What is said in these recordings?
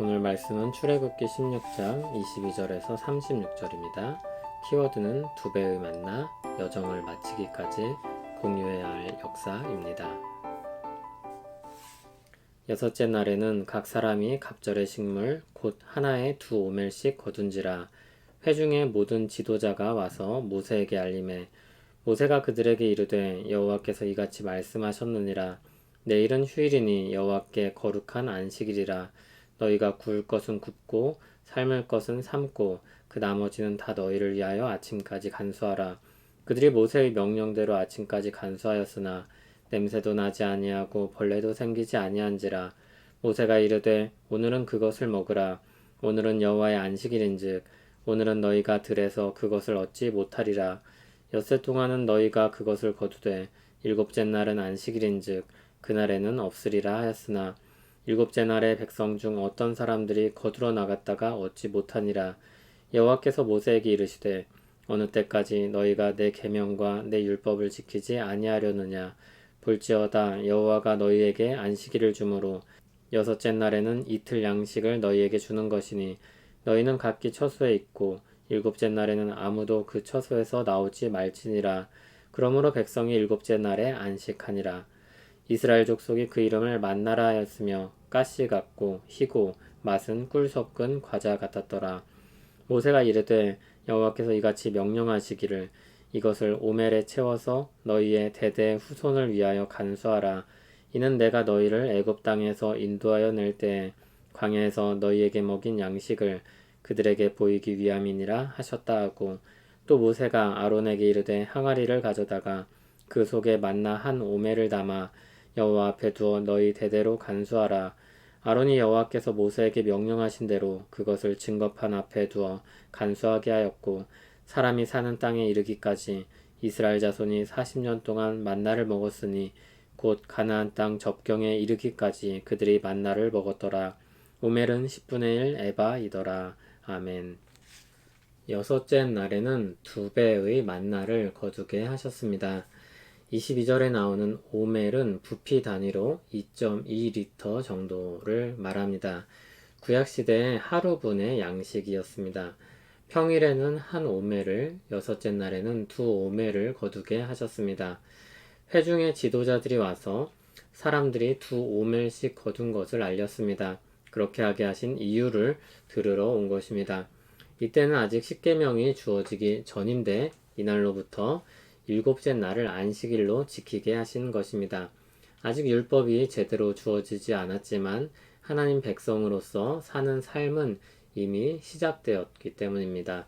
오늘 말씀은 출애굽기 16장 22절에서 36절입니다. 키워드는 두 배의 만나, 여정을 마치기까지 공유해야 할 역사입니다. 여섯째 날에는 각 사람이 갑절의 식물 곧 하나에 두 오멜씩 거둔지라. 회중의 모든 지도자가 와서 모세에게 알림해 모세가 그들에게 이르되 여호와께서 이같이 말씀하셨느니라. 내일은 휴일이니 여호와께 거룩한 안식일이라. 너희가 구울 것은 굽고 삶을 것은 삶고 그 나머지는 다 너희를 위하여 아침까지 간수하라. 그들이 모세의 명령대로 아침까지 간수하였으나 냄새도 나지 아니하고 벌레도 생기지 아니한지라. 모세가 이르되 오늘은 그것을 먹으라. 오늘은 여호와의 안식일인즉 오늘은 너희가 들에서 그것을 얻지 못하리라. 엿새 동안은 너희가 그것을 거두되 일곱째 날은 안식일인즉 그날에는 없으리라 하였으나 일곱째 날에 백성 중 어떤 사람들이 거두러 나갔다가 얻지 못하니라. 여호와께서 모세에게 이르시되 어느 때까지 너희가 내 계명과 내 율법을 지키지 아니하려느냐. 볼지어다 여호와가 너희에게 안식일을 주므로 여섯째 날에는 이틀 양식을 너희에게 주는 것이니 너희는 각기 처소에 있고 일곱째 날에는 아무도 그 처소에서 나오지 말지니라. 그러므로 백성이 일곱째 날에 안식하니라. 이스라엘 족속이 그 이름을 만나라 하였으며 가시 같고 희고 맛은 꿀 섞은 과자 같았더라. 모세가 이르되 여호와께서 이같이 명령하시기를 이것을 오멜에 채워서 너희의 대대 후손을 위하여 간수하라. 이는 내가 너희를 애굽 땅에서 인도하여 낼 때에 광야에서 너희에게 먹인 양식을 그들에게 보이기 위함이니라 하셨다 하고 또 모세가 아론에게 이르되 항아리를 가져다가 그 속에 만나 한 오멜을 담아 여호와 앞에 두어 너희 대대로 간수하라. 아론이 여호와께서 모세에게 명령하신 대로 그것을 증거판 앞에 두어 간수하게 하였고 사람이 사는 땅에 이르기까지 이스라엘 자손이 40년 동안 만나를 먹었으니 곧 가나안 땅 접경에 이르기까지 그들이 만나를 먹었더라. 오멜은 10분의 1 에바이더라. 아멘. 여섯째 날에는 두 배의 만나를 거두게 하셨습니다. 22절에 나오는 오멜은 부피 단위로 2.2리터 정도를 말합니다. 구약시대의 하루분의 양식이었습니다. 평일에는 한 오멜을, 여섯째 날에는 두 오멜을 거두게 하셨습니다. 회중의 지도자들이 와서 사람들이 두 오멜씩 거둔 것을 알렸습니다. 그렇게 하게 하신 이유를 들으러 온 것입니다. 이때는 아직 십계명이 주어지기 전인데 이날로부터 일곱째 날을 안식일로 지키게 하신 것입니다. 아직 율법이 제대로 주어지지 않았지만 하나님 백성으로서 사는 삶은 이미 시작되었기 때문입니다.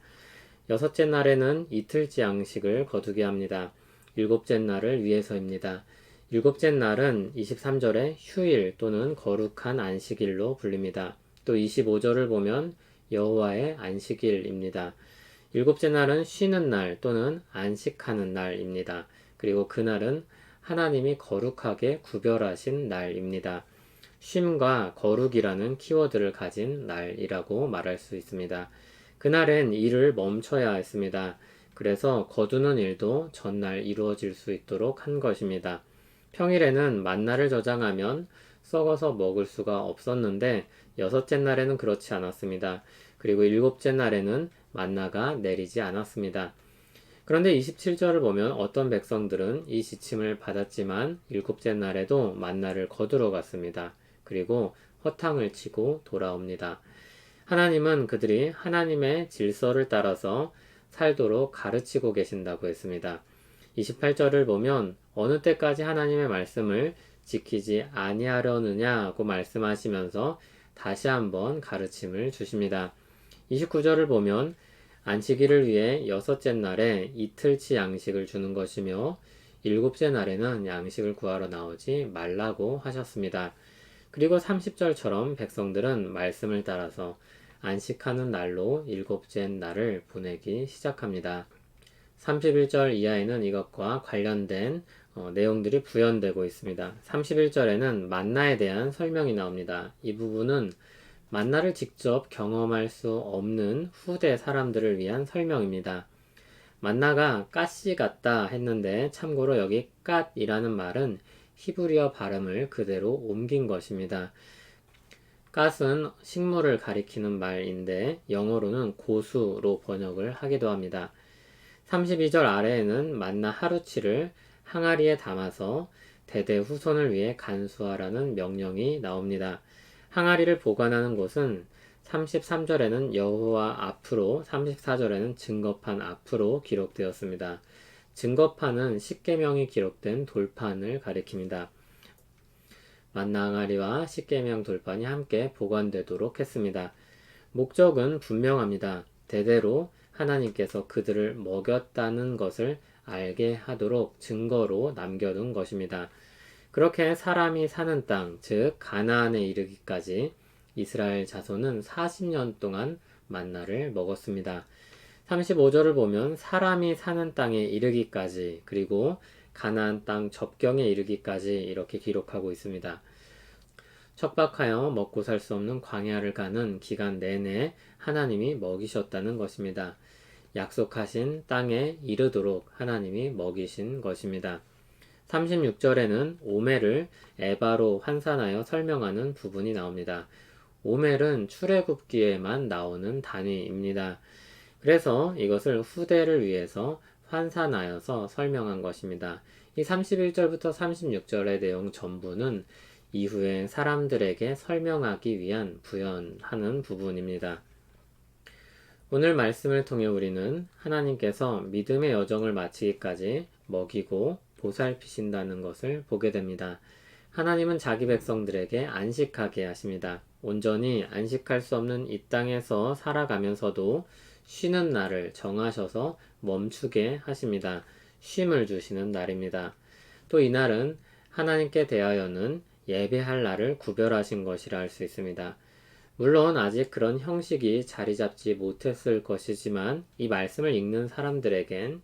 여섯째 날에는 이틀째 양식을 거두게 합니다. 일곱째 날을 위해서입니다. 일곱째 날은 23절에 휴일 또는 거룩한 안식일로 불립니다. 또 25절을 보면 여호와의 안식일입니다. 일곱째 날은 쉬는 날 또는 안식하는 날입니다. 그리고 그날은 하나님이 거룩하게 구별하신 날입니다. 쉼과 거룩이라는 키워드를 가진 날이라고 말할 수 있습니다. 그날엔 일을 멈춰야 했습니다. 그래서 거두는 일도 전날 이루어질 수 있도록 한 것입니다. 평일에는 만나를 저장하면 썩어서 먹을 수가 없었는데 여섯째 날에는 그렇지 않았습니다. 그리고 일곱째 날에는 만나가 내리지 않았습니다. 그런데 27절을 보면 어떤 백성들은 이 지침을 받았지만 일곱째 날에도 만나를 거두러 갔습니다. 그리고 허탕을 치고 돌아옵니다. 하나님은 그들이 하나님의 질서를 따라서 살도록 가르치고 계신다고 했습니다. 28절을 보면 어느 때까지 하나님의 말씀을 지키지 아니하려느냐고 말씀하시면서 다시 한번 가르침을 주십니다. 29절을 보면 안식일을 위해 여섯째 날에 이틀치 양식을 주는 것이며 일곱째 날에는 양식을 구하러 나오지 말라고 하셨습니다. 그리고 30절처럼 백성들은 말씀을 따라서 안식하는 날로 일곱째 날을 보내기 시작합니다. 31절 이하에는 이것과 관련된 내용들이 부연되고 있습니다. 31절에는 만나에 대한 설명이 나옵니다. 이 부분은 만나를 직접 경험할 수 없는 후대 사람들을 위한 설명입니다. 만나가 가시 같다 했는데 참고로 여기 갓이라는 말은 히브리어 발음을 그대로 옮긴 것입니다. 갓은 식물을 가리키는 말인데 영어로는 고수로 번역을 하기도 합니다. 32절 아래에는 만나 하루치를 항아리에 담아서 대대 후손을 위해 간수하라는 명령이 나옵니다. 항아리를 보관하는 곳은 33절에는 여호와 앞으로, 34절에는 증거판 앞으로 기록되었습니다. 증거판은 십계명이 기록된 돌판을 가리킵니다. 만나 항아리와 십계명 돌판이 함께 보관되도록 했습니다. 목적은 분명합니다. 대대로 하나님께서 그들을 먹였다는 것을 알게 하도록 증거로 남겨둔 것입니다. 그렇게 사람이 사는 땅, 즉 가나안에 이르기까지 이스라엘 자손은 40년 동안 만나를 먹었습니다. 35절을 보면 사람이 사는 땅에 이르기까지, 그리고 가나안 땅 접경에 이르기까지 이렇게 기록하고 있습니다. 척박하여 먹고 살 수 없는 광야를 가는 기간 내내 하나님이 먹이셨다는 것입니다. 약속하신 땅에 이르도록 하나님이 먹이신 것입니다. 36절에는 오멜을 에바로 환산하여 설명하는 부분이 나옵니다. 오멜은 출애굽기에만 나오는 단위입니다. 그래서 이것을 후대를 위해서 환산하여서 설명한 것입니다. 이 31절부터 36절의 내용 전부는 이후에 사람들에게 설명하기 위한 부연하는 부분입니다. 오늘 말씀을 통해 우리는 하나님께서 믿음의 여정을 마치기까지 먹이고 보살피신다는 것을 보게 됩니다. 하나님은 자기 백성들에게 안식하게 하십니다. 온전히 안식할 수 없는 이 땅에서 살아가면서도 쉬는 날을 정하셔서 멈추게 하십니다. 쉼을 주시는 날입니다. 또 이 날은 하나님께 대하여는 예배할 날을 구별하신 것이라 할 수 있습니다. 물론 아직 그런 형식이 자리 잡지 못했을 것이지만 이 말씀을 읽는 사람들에겐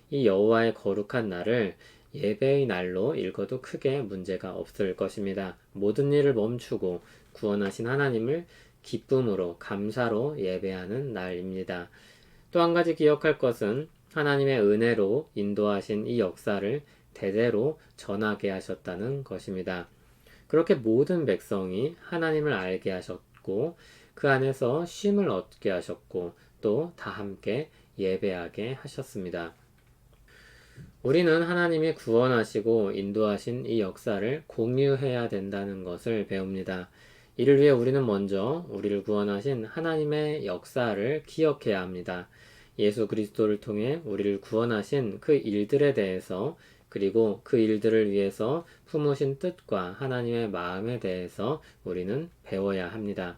이 여호와의 거룩한 날을 예배의 날로 읽어도 크게 문제가 없을 것입니다. 모든 일을 멈추고 구원하신 하나님을 기쁨으로 감사로 예배하는 날입니다. 또 한 가지 기억할 것은 하나님의 은혜로 인도하신 이 역사를 대대로 전하게 하셨다는 것입니다. 그렇게 모든 백성이 하나님을 알게 하셨고 그 안에서 쉼을 얻게 하셨고 또 다 함께 예배하게 하셨습니다. 우리는 하나님이 구원하시고 인도하신 이 역사를 공유해야 된다는 것을 배웁니다. 이를 위해 우리는 먼저 우리를 구원하신 하나님의 역사를 기억해야 합니다. 예수 그리스도를 통해 우리를 구원하신 그 일들에 대해서, 그리고 그 일들을 위해서 품으신 뜻과 하나님의 마음에 대해서 우리는 배워야 합니다.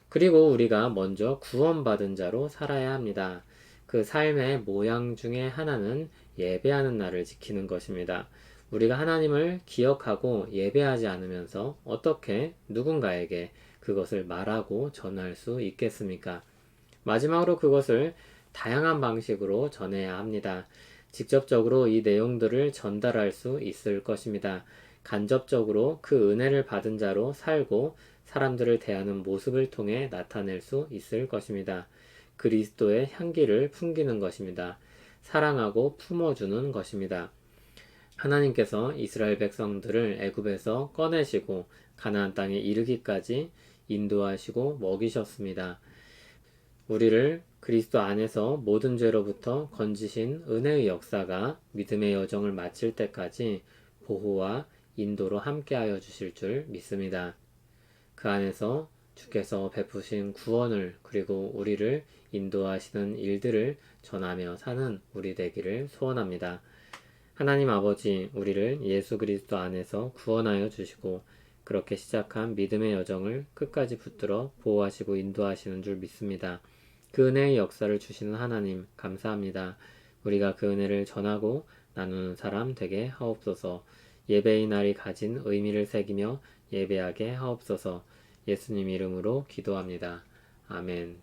그리고 우리가 먼저 구원받은 자로 살아야 합니다. 그 삶의 모양 중에 하나는 예배하는 날을 지키는 것입니다. 우리가 하나님을 기억하고 예배하지 않으면서 어떻게 누군가에게 그것을 말하고 전할 수 있겠습니까? 마지막으로 그것을 다양한 방식으로 전해야 합니다. 직접적으로 이 내용들을 전달할 수 있을 것입니다. 간접적으로 그 은혜를 받은 자로 살고 사람들을 대하는 모습을 통해 나타낼 수 있을 것입니다. 그리스도의 향기를 풍기는 것입니다. 사랑하고 품어주는 것입니다. 하나님께서 이스라엘 백성들을 애굽에서 꺼내시고 가나안 땅에 이르기까지 인도하시고 먹이셨습니다. 우리를 그리스도 안에서 모든 죄로부터 건지신 은혜의 역사가 믿음의 여정을 마칠 때까지 보호와 인도로 함께하여 주실 줄 믿습니다. 그 안에서 주께서 베푸신 구원을, 그리고 우리를 인도하시는 일들을 전하며 사는 우리 되기를 소원합니다. 하나님 아버지, 우리를 예수 그리스도 안에서 구원하여 주시고 그렇게 시작한 믿음의 여정을 끝까지 붙들어 보호하시고 인도하시는 줄 믿습니다. 그 은혜의 역사를 주시는 하나님 감사합니다. 우리가 그 은혜를 전하고 나누는 사람 되게 하옵소서. 예배의 날이 가진 의미를 새기며 예배하게 하옵소서. 예수님 이름으로 기도합니다. 아멘.